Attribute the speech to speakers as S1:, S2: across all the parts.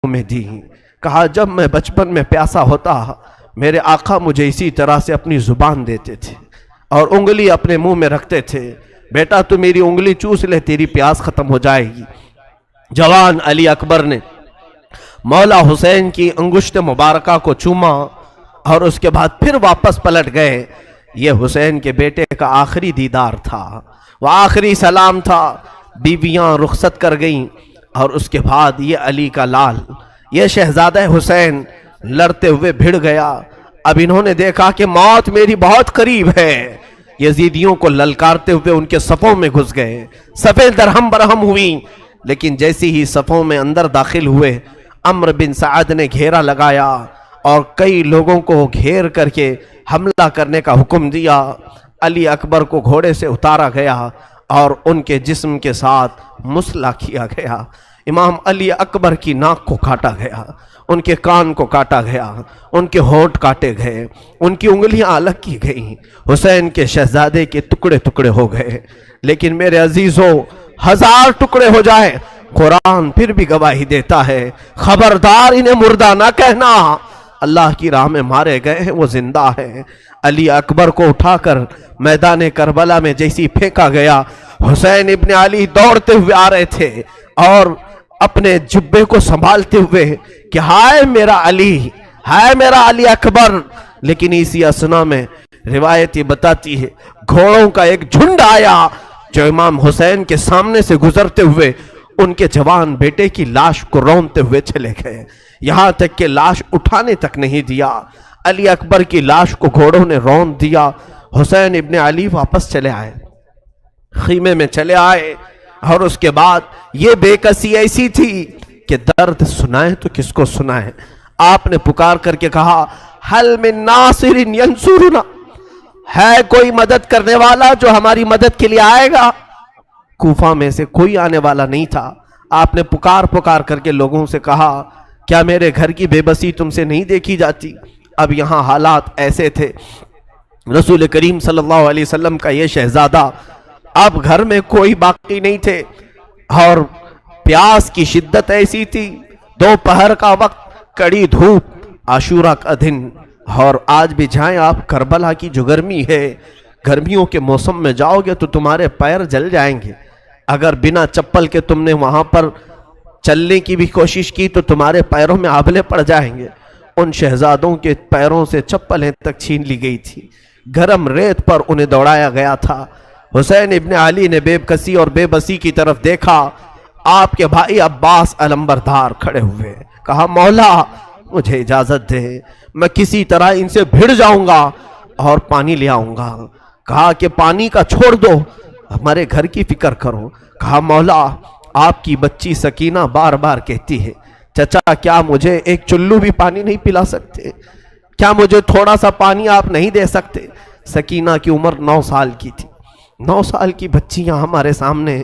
S1: میں دی. کہا جب میں بچپن میں پیاسا ہوتا میرے آقا مجھے اسی طرح سے اپنی زبان دیتے تھے اور انگلی اپنے منہ میں رکھتے تھے. بیٹا تو میری انگلی چوس لے تیری پیاس ختم ہو جائے گی. جوان علی اکبر نے مولا حسین کی انگشت مبارکہ کو چوما اور اس کے بعد پھر واپس پلٹ گئے. یہ حسین کے بیٹے کا آخری دیدار تھا، وہ آخری سلام تھا. بیویاں رخصت کر گئیں اور اس کے بعد یہ علی کا لال، یہ شہزادہ حسین لڑتے ہوئے بھڑ گیا. اب انہوں نے دیکھا کہ موت میری بہت قریب ہے. یزیدیوں کو للکارتے ہوئے ان کے صفوں میں گھس گئے. صفیں درہم برہم ہوئیں، لیکن جیسی ہی صفوں میں اندر داخل ہوئے عمرو بن سعد نے گھیرا لگایا اور کئی لوگوں کو گھیر کر کے حملہ کرنے کا حکم دیا. علی اکبر کو گھوڑے سے اتارا گیا اور ان کے جسم کے ساتھ مسلح کیا گیا. امام علی اکبر کی ناک کو کاٹا گیا، ان کے کان کو کاٹا گیا، ان کے ہونٹ کاٹے گئے، ان کی انگلیاں الگ کی گئیں. حسین کے شہزادے کے ٹکڑے ٹکڑے ہو گئے. لیکن میرے عزیزوں، 1000 ٹکڑے ہو جائے قرآن پھر بھی گواہی دیتا ہے، خبردار انہیں مردہ نہ کہنا. اللہ کی راہ میں مارے گئے ہیں وہ زندہ ہیں. علی اکبر کو اٹھا کر میدان کربلا میں جیسی پھینکا گیا، حسین ابن علی دوڑتے ہوئے آ رہے تھے اور اپنے جبے کو سنبھالتے ہوئے کہ ہائے میرا علی، ہائے میرا علی اکبر. لیکن اسی اسنا میں روایت یہ بتاتی ہے گھوڑوں کا ایک جھنڈ آیا جو امام حسین کے سامنے سے گزرتے ہوئے ان کے جوان بیٹے کی لاش کو رونتے ہوئے چلے گئے، یہاں تک کہ لاش اٹھانے تک نہیں دیا. علی اکبر کی لاش کو گھوڑوں نے رون دیا. حسین ابن علی واپس چلے آئے، خیمے میں چلے آئے اور اس کے بعد یہ بے کسی ایسی تھی کہ درد سنائیں تو کس کو سنائیں. آپ نے پکار کر کے کہا حل من ناصر ینصرنا، ہے کوئی مدد کرنے والا جو ہماری مدد کے لیے آئے گا؟ کوفہ میں سے کوئی آنے والا نہیں تھا. آپ نے پکار کر کے لوگوں سے کہا کیا میرے گھر کی بے بسی تم سے نہیں دیکھی جاتی؟ اب یہاں حالات ایسے تھے، رسول کریم صلی اللہ علیہ وسلم کا یہ شہزادہ، اب گھر میں کوئی باقی نہیں تھے اور پیاس کی شدت ایسی تھی، دوپہر کا وقت، کڑی دھوپ، عاشورہ کا دن. اور آج بھی جائیں آپ کربلا کی جو گرمی ہے، گرمیوں کے موسم میں جاؤ گے تو تمہارے پیر جل جائیں گے. اگر بنا چپل کے تم نے وہاں پر چلنے کی بھی کوشش کی تو تمہارے پیروں میں آبلے پڑ جائیں گے. ان شہزادوں کے پیروں سے چپلیں تک چھین لی گئی تھی، گرم ریت پر انہیں دوڑایا گیا تھا. حسین ابن علی نے بے کسی اور بے بسی کی طرف دیکھا. آپ کے بھائی عباس علمبردار کھڑے ہوئے، کہا مولا مجھے اجازت دے، میں کسی طرح ان سے بھڑ جاؤں گا اور پانی لے آؤں گا. کہا کہ پانی کا چھوڑ دو، ہمارے گھر کی فکر کرو. کہا مولا آپ کی بچی سکینہ بار بار کہتی ہے چچا کیا مجھے ایک چلو بھی پانی نہیں پلا سکتے؟ کیا مجھے تھوڑا سا پانی آپ نہیں دے سکتے؟ سکینہ کی عمر 9 سال کی تھی. 9 سال کی بچیاں ہمارے سامنے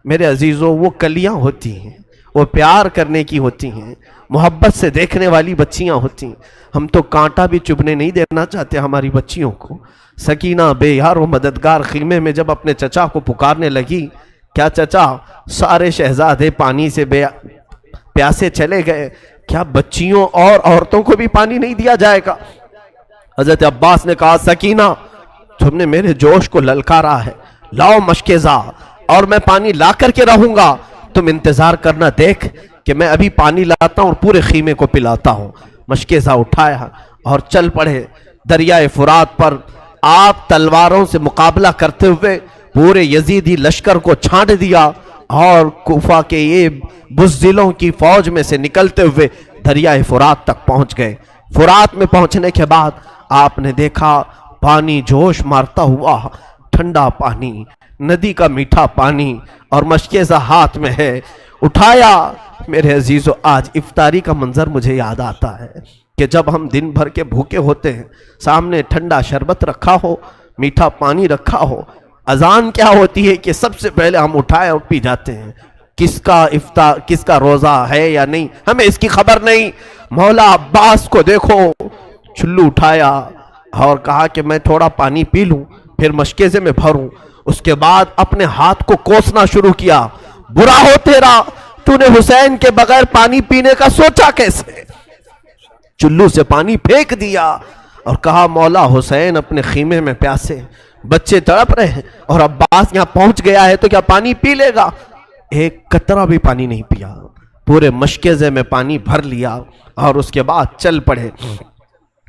S1: میرے عزیزوں وہ کلیاں ہوتی ہیں، وہ پیار کرنے کی ہوتی ہیں، محبت سے دیکھنے والی بچیاں ہوتی ہیں. ہم تو کانٹا بھی چبھنے نہیں دینا چاہتے ہماری بچیوں کو. سکینہ بے یار و مددگار خیمے میں جب اپنے چچا کو پکارنے لگی، کیا چچا سارے شہزادے پانی سے پیاسے چلے گئے، کیا بچیوں اور عورتوں کو بھی پانی نہیں دیا جائے گا؟ حضرت عباس نے کہا سکینہ تم نے میرے جوش کو للکارا ہے، لاؤ مشکیزہ اور میں پانی لا کر کے رہوں گا. تم انتظار کرنا دیکھ کہ میں ابھی پانی لاتا ہوں اور پورے خیمے کو پلاتا ہوں. مشکیزہ اٹھایا اور چل پڑے دریائے فرات پر. آپ تلواروں سے مقابلہ کرتے ہوئے پورے یزیدی لشکر کو چھانٹ دیا اور کوفہ کے یہ بزدلوں کی فوج میں سے نکلتے ہوئے دریائے فرات تک پہنچ گئے. فرات میں پہنچنے کے بعد آپ نے دیکھا پانی جوش مارتا ہوا، ٹھنڈا پانی، ندی کا میٹھا پانی، اور مشکیزہ ہاتھ میں ہے. اٹھایا. میرے عزیزو آج افطاری کا منظر مجھے یاد آتا ہے کہ جب ہم دن بھر کے بھوکے ہوتے ہیں، سامنے ٹھنڈا شربت رکھا ہو، میٹھا پانی رکھا ہو، اذان کیا ہوتی ہے کہ سب سے پہلے ہم اٹھائے اور پی جاتے ہیں. کس کا روزہ ہے یا نہیں ہمیں اس کی خبر نہیں. مولا عباس کو دیکھو، چلو اٹھایا اور کہا کہ میں تھوڑا پانی پی لوں پھر مشکیزے میں بھروں. اس کے بعد اپنے ہاتھ کو کوسنا شروع کیا. برا ہو تیرا تو نے حسین کے بغیر پانی پینے کا سوچا کیسے؟ چلو سے پانی پھینک دیا اور کہا مولا حسین اپنے خیمے میں پیاسے، بچے تڑپ رہے ہیں اور عباس یہاں پہنچ گیا ہے تو کیا پانی پی لے گا؟ ایک قطرہ بھی پانی نہیں پیا، پورے مشکزے میں پانی بھر لیا اور اس کے بعد چل پڑے۔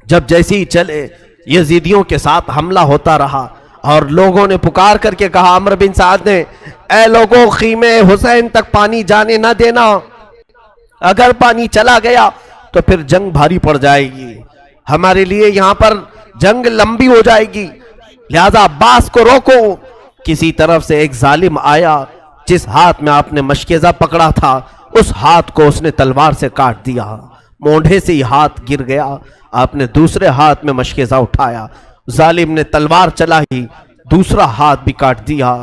S1: جب جیسے ہی چلے یزیدیوں کے ساتھ حملہ ہوتا رہا اور لوگوں نے پکار کر کے کہا، عمرو بن سعد نے، اے لوگوں خیمے حسین تک پانی جانے نہ دینا، اگر پانی چلا گیا تو پھر جنگ بھاری پڑ جائے گی، ہمارے لیے یہاں پر جنگ لمبی ہو جائے گی، لہذا عباس کو روکو۔ کسی طرف سے ایک ظالم آیا، جس ہاتھ میں آپ نے مشکزہ پکڑا تھا اس ہاتھ کو اس نے تلوار سے کاٹ دیا، مونڈھے سے ہی ہاتھ گر گیا۔ آپ نے دوسرے ہاتھ میں مشکزہ اٹھایا، ظالم نے تلوار چلائی، دوسرا ہاتھ بھی کاٹ دیا۔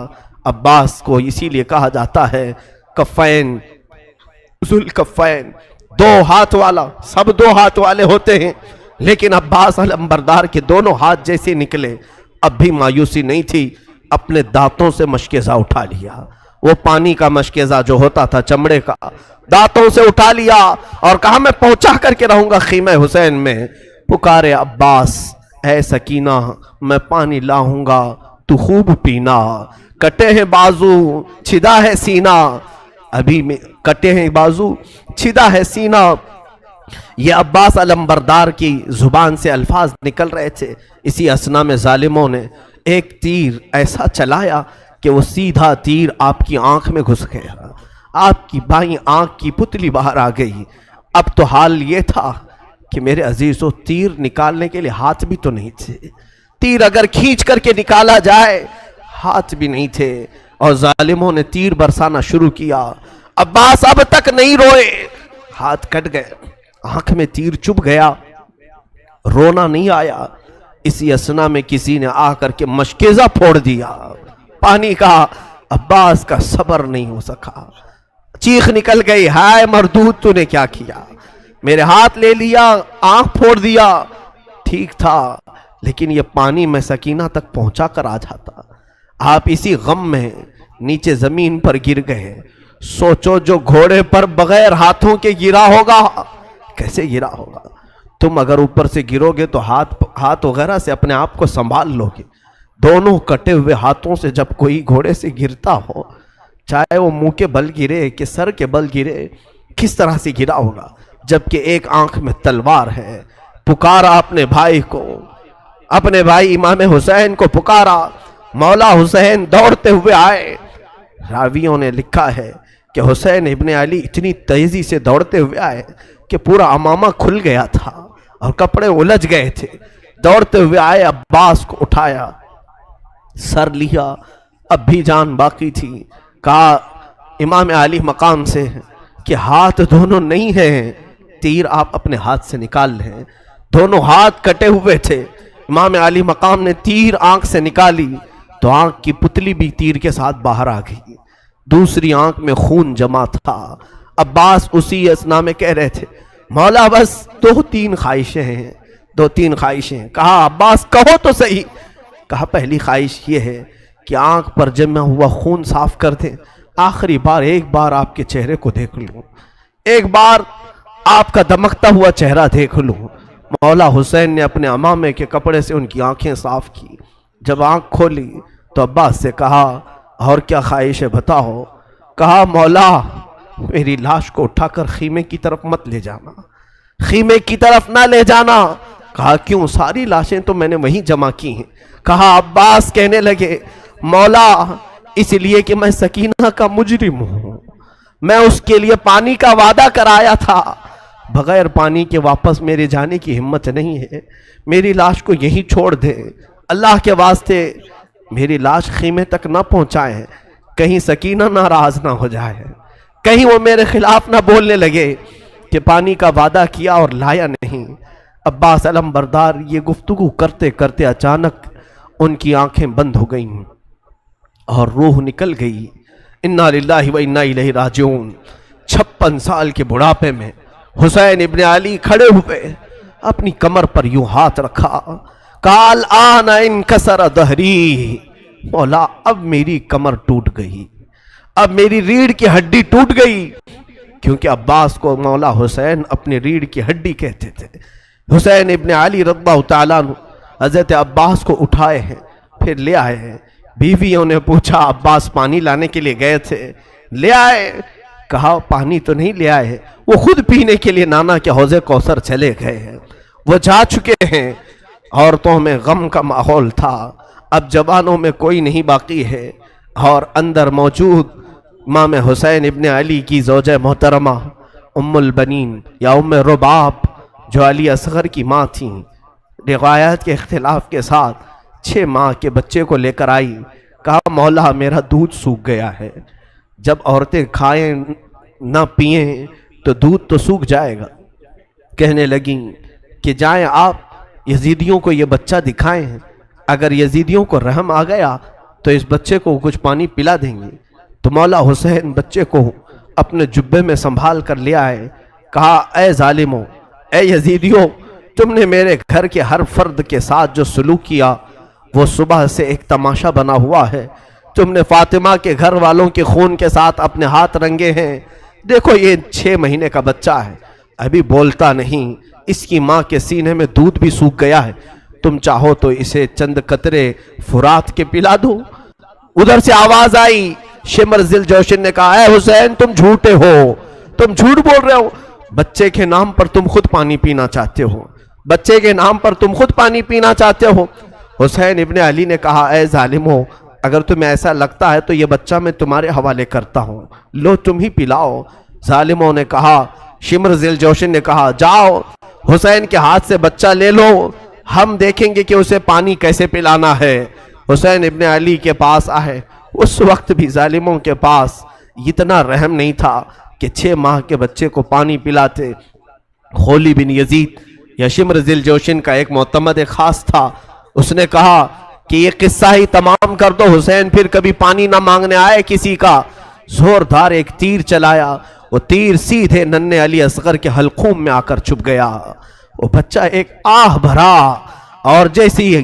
S1: عباس کو اسی لیے کہا جاتا ہے کفین، ذوالکفین، دو ہاتھ والا، سب دو ہاتھ والے ہوتے ہیں لیکن عباس علمبردار کے دونوں ہاتھ جیسے نکلے، اب بھی مایوسی نہیں تھی، اپنے دانتوں سے مشکزہ اٹھا لیا، وہ پانی کا مشکزہ جو ہوتا تھا چمڑے کا، دانتوں سے اٹھا لیا اور کہا میں پہنچا کر کے رہوں گا خیمہ حسین میں۔ پکارے عباس، اے سکینہ میں پانی لاؤں گا تو خوب پینا، کٹے ہیں بازو چھدا ہے سینہ، ابھی میں کٹے ہیں بازو چھدا ہے سینہ۔ یہ عباس علمبردار کی زبان سے الفاظ نکل رہے تھے، اسی اثنا میں ظالموں نے ایک تیر ایسا چلایا کہ وہ سیدھا تیر آپ کی آنکھ میں گھس گیا، آپ کی بائیں آنکھ کی پتلی باہر آ گئی۔ اب تو حال یہ تھا کہ میرے عزیزو تیر نکالنے کے لیے ہاتھ بھی تو نہیں تھے، تیر اگر کھینچ کر کے نکالا جائے ہاتھ بھی نہیں تھے، اور ظالموں نے تیر برسانا شروع کیا۔ عباس اب تک نہیں روئے، ہاتھ کٹ گئے، آنکھ میں تیر چبھ گیا، رونا نہیں آیا۔ اسی اثنا میں کسی نے آ کر کے مشکزہ پھوڑ دیا پانی کا، عباس کا صبر نہیں ہو سکا، چیخ نکل گئی، ہائے مردود تو نے کیا کیا، میرے ہاتھ لے لیا، آنکھ پھوڑ دیا، ٹھیک تھا لیکن یہ پانی میں سکینہ تک پہنچا کر آ جاتا۔ آپ اسی غم میں نیچے زمین پر گر گئے۔ سوچو جو گھوڑے پر بغیر ہاتھوں کے گرا ہوگا کیسے گرا ہوگا؟ تم اگر اوپر سے گرو گے تو ہاتھ وغیرہ سے اپنے آپ کو سنبھال لو گے، دونوں کٹے ہوئے ہاتھوں سے جب کوئی گھوڑے سے گرتا ہو، چاہے وہ منہ کے بل گرے کہ سر کے بل گرے، کس طرح سے گرا ہوگا؟ جبکہ ایک آنکھ میں تلوار ہے۔ پکارا اپنے بھائی کو، اپنے بھائی امام حسین کو پکارا، مولا حسین دوڑتے ہوئے آئے۔ راویوں نے لکھا ہے کہ حسین ابن علی اتنی تیزی سے دوڑتے ہوئے آئے کہ پورا عمامہ کھل گیا تھا اور کپڑے الجھ گئے تھے، دوڑتے ہوئے آئے، عباس کو اٹھایا، سر لیا، اب بھی جان باقی تھی، کہا امام علی مقام سے کہ ہاتھ دونوں نہیں ہیں، تیر آپ اپنے ہاتھ سے نکال لیں۔ دونوں ہاتھ کٹے ہوئے تھے، امام علی مقام نے تیر آنکھ سے نکالی تو آنکھ کی پتلی بھی تیر کے ساتھ باہر آ گئی، دوسری آنکھ میں خون جمع تھا۔ عباس اسی اثنا میں کہہ رہے تھے مولا بس دو تین خواہشیں ہیں، دو تین خواہشیں۔ کہا عباس کہو تو صحیح۔ کہا پہلی خواہش یہ ہے کہ آنکھ پر جمع ہوا خون صاف کر دیں، آخری بار ایک بار آپ کے چہرے کو دیکھ لوں، ایک بار آپ کا دمکتا ہوا چہرہ دیکھ لوں۔ مولا حسین نے اپنے عمامے کے کپڑے سے ان کی آنکھیں صاف کی، جب آنکھ کھولی تو عباس سے کہا اور کیا خواہش ہے بتاؤ؟ کہا مولا میری لاش کو اٹھا کر خیمے کی طرف مت لے جانا، خیمے کی طرف نہ لے جانا۔ کہا کیوں؟ ساری لاشیں تو میں نے وہیں جمع کی ہیں۔ کہا عباس کہنے لگے مولا اس لیے کہ میں سکینہ کا مجرم ہوں، میں اس کے لیے پانی کا وعدہ کرایا تھا، بغیر پانی کے واپس میرے جانے کی ہمت نہیں ہے، میری لاش کو یہی چھوڑ دے، اللہ کے واسطے میری لاش خیمے تک نہ پہنچائے، کہیں سکینہ ناراض نہ ہو جائے، کہیں وہ میرے خلاف نہ بولنے لگے کہ پانی کا وعدہ کیا اور لایا نہیں۔ عباس علمبردار یہ گفتگو کرتے کرتے اچانک ان کی آنکھیں بند ہو گئیں اور روح نکل گئی۔ انا للہ و انا الیہ راجعون۔ 56 سال کے بڑھاپے میں حسین ابن علی کھڑے ہوئے، اپنی کمر پر یوں ہاتھ رکھا، کہا الآن انکسر ظہری، مولا اب میری کمر ٹوٹ گئی، اب میری ریڑھ کی ہڈی ٹوٹ گئی، کیونکہ عباس کو مولا حسین اپنی ریڑھ کی ہڈی کہتے تھے۔ حسین ابن علی رضی اللہ تعالیٰ عنہ حضرت عباس کو اٹھائے ہیں، پھر لے آئے ہیں۔ بیویوں نے پوچھا عباس پانی لانے کے لیے گئے تھے، لے آئے؟ کہا پانی تو نہیں لے آئے، وہ خود پینے کے لیے نانا کے حوض کوثر چلے گئے ہیں، وہ جا چکے ہیں۔ عورتوں میں غم کا ماحول تھا، اب جوانوں میں کوئی نہیں باقی ہے، اور اندر موجود امام حسین ابن علی کی زوجہ محترمہ ام البنین یا ام رباب جو علی اصغر کی ماں تھیں، روایات کے اختلاف کے ساتھ 6 ماہ کے بچے کو لے کر آئی، کہا مولا میرا دودھ سوکھ گیا ہے، جب عورتیں کھائیں نہ پئیں تو دودھ تو سوکھ جائے گا۔ کہنے لگیں کہ جائیں آپ یزیدیوں کو یہ بچہ دکھائیں، اگر یزیدیوں کو رحم آ گیا تو اس بچے کو کچھ پانی پلا دیں گے۔ تو مولا حسین بچے کو اپنے جبے میں سنبھال کر لے آئے، کہا اے ظالموں، اے یزیدیوں، تم نے میرے گھر کے ہر فرد کے ساتھ جو سلوک کیا وہ صبح سے ایک تماشا بنا ہوا ہے۔ تم نے فاطمہ کے گھر والوں کے خون کے ساتھ اپنے ہاتھ رنگے ہیں، دیکھو یہ 6 مہینے کا بچہ ہے، ابھی بولتا نہیں، اس کی ماں کے سینے میں دودھ بھی سوکھ گیا ہے، تم چاہو تو اسے چند قطرے فرات کے پلا دو۔ ادھر سے آواز آئی، شمر ذی الجوشن نے کہا اے حسین تم جھوٹے ہو، تم جھوٹ بول رہے ہو، بچے کے نام پر تم خود پانی پینا چاہتے ہو، بچے کے نام پر تم خود پانی پینا چاہتے ہو۔ حسین ابن علی نے کہا اے ظالمو، اگر تمہیں ایسا لگتا ہے تو یہ بچہ میں تمہارے حوالے کرتا ہوں، لو تم ہی پلاؤ۔ ظالموں نے کہا، شمر ذی الجوشن نے کہا جاؤ حسین کے ہاتھ سے بچہ لے لو، ہم دیکھیں گے کہ اسے پانی کیسے پلانا ہے۔ حسین ابن علی کے پاس آئے، اس وقت بھی ظالموں کے پاس اتنا رحم نہیں تھا کہ 6 ماہ کے بچے کو پانی پلاتے۔ خولی بن یزید یا شمر ذی الجوشن کا ایک معتمد خاص تھا، اس نے کہا کہ یہ قصہ ہی تمام کر دو، حسین پھر کبھی پانی نہ مانگنے آئے کسی کا۔ زوردار ایک تیر چلایا، وہ تیر سیدھے ننھے علی اصغر کے حلقوم میں آ کر چھپ گیا۔ وہ بچہ ایک آہ بھرا، اور جیسی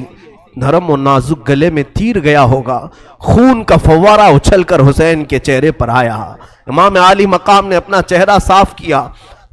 S1: نرم و نازک گلے میں تیر گیا ہوگا، خون کا فوارہ اچھل کر حسین کے چہرے پر آیا۔ امام عالی مقام نے اپنا چہرہ صاف کیا،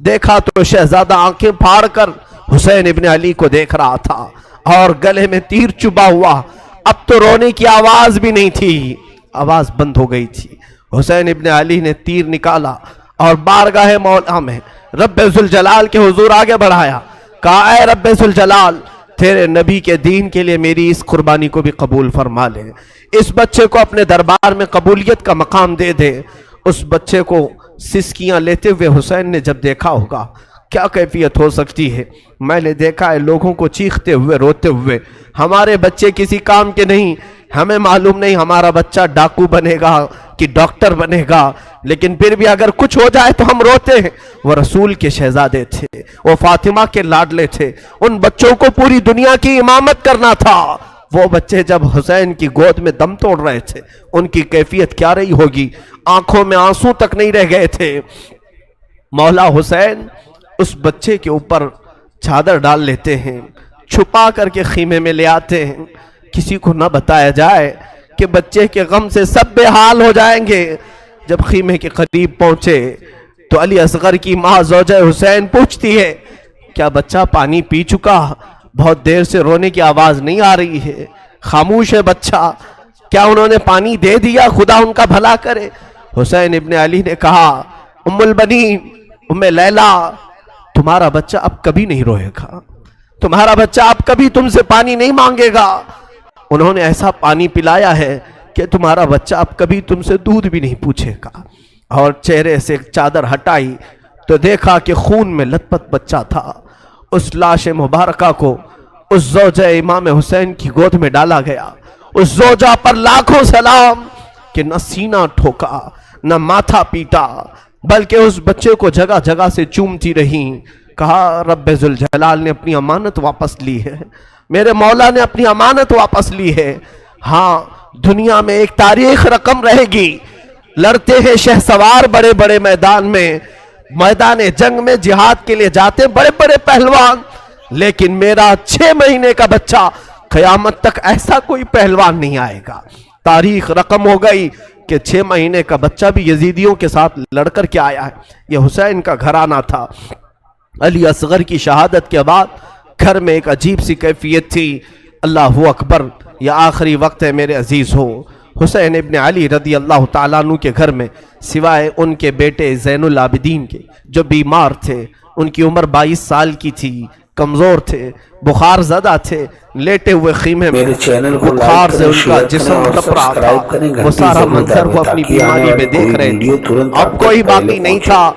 S1: دیکھا تو شہزادہ آنکھیں پھاڑ کر حسین ابن علی کو دیکھ رہا تھا، اور گلے میں تیر چبا ہوا، اب تو رونے کی آواز بھی نہیں تھی، آواز بند ہو گئی تھی۔ حسین ابن علی نے تیر نکالا اور بارگاہ مولا میں رب ذوالجلال کے حضور آگے بڑھایا، کہا اے رب ذوالجلال، تیرے نبی کے دین کے لیے میری اس قربانی کو بھی قبول فرما لے، اس بچے کو اپنے دربار میں قبولیت کا مقام دے دے۔ اس بچے کو سسکیاں لیتے ہوئے حسین نے جب دیکھا ہوگا، کیا کیفیت ہو سکتی ہے، میں نے دیکھا ہے لوگوں کو چیختے ہوئے روتے ہوئے، ہمارے بچے کسی کام کے نہیں، ہمیں معلوم نہیں ہمارا بچہ ڈاکو بنے گا کہ ڈاکٹر بنے گا، لیکن پھر بھی اگر کچھ ہو جائے تو ہم روتے ہیں۔ وہ رسول کے شہزادے تھے، وہ فاطمہ کے لاڈلے تھے، ان بچوں کو پوری دنیا کی امامت کرنا تھا۔ وہ بچے جب حسین کی گود میں دم توڑ رہے تھے، ان کی کیفیت کیا رہی ہوگی، آنکھوں میں آنسو تک نہیں رہ گئے تھے۔ مولا حسین اس بچے کے اوپر چادر ڈال لیتے ہیں، چھپا کر کے خیمے میں لے آتے ہیں، کسی کو نہ بتایا جائے کہ بچے کے غم سے سب بے حال ہو جائیں گے۔ جب خیمے کے قریب پہنچے تو علی اصغر کی ماں زوجہ حسین پوچھتی ہے کیا بچہ پانی پی چکا؟ بہت دیر سے رونے کی آواز نہیں آ رہی ہے، خاموش ہے بچہ، کیا انہوں نے پانی دے دیا؟ خدا ان کا بھلا کرے۔ حسین ابن علی نے کہا ام البنین، ام لیلا، تمہارا بچہ اب کبھی نہیں روئے گا، تمہارا بچہ اب کبھی تم سے پانی نہیں مانگے گا، انہوں نے ایسا پانی پلایا ہے کہ تمہارا بچہ اب کبھی تم سے دودھ بھی نہیں پوچھے گا۔ اور چہرے سے چادر ہٹائی تو دیکھا کہ خون میں لت پت بچہ تھا۔ اس لاش مبارکہ کو اس زوجہ امام حسین کی گود میں ڈالا گیا۔ اس زوجہ پر لاکھوں سلام کہ نہ سینہ ٹھوکا نہ ماتھا پیٹا، بلکہ اس بچے کو جگہ جگہ سے چومتی رہیں۔ کہا رب ذوالجلال نے اپنی امانت واپس لی ہے، میرے مولا نے اپنی امانت واپس لی ہے۔ ہاں دنیا میں ایک تاریخ رقم رہے گی، لڑتے ہیں شہ سوار بڑے بڑے میدان میں، میدان جنگ میں جہاد کے لیے جاتے بڑے بڑے پہلوان، لیکن میرا 6 مہینے کا بچہ قیامت تک ایسا کوئی پہلوان نہیں آئے گا۔ تاریخ رقم ہو گئی، کہ 6 مہینے کا بچہ بھی یزیدیوں کے ساتھ لڑ کر کے آیا ہے۔ یہ حسین کا گھرانہ تھا۔ علی اصغر کی شہادت کے بعد گھر میں ایک عجیب سی کیفیت تھی۔ اللہ اکبر، یہ آخری وقت ہے میرے عزیز ہو۔ حسین ابن علی رضی اللہ تعالیٰ عنہ کے گھر میں سوائے ان کے بیٹے زین العابدین کے جو بیمار تھے، ان کی عمر 22 سال کی تھی، کمزور تھے، بخار زدہ تھے، لیٹے ہوئے خیمے میں بخار سے ان کا جسم تپ رہا تھا۔ وہ سارا منظر وہ اپنی بیماری میں دیکھ رہے تھے۔ اب کوئی باقی نہیں تھا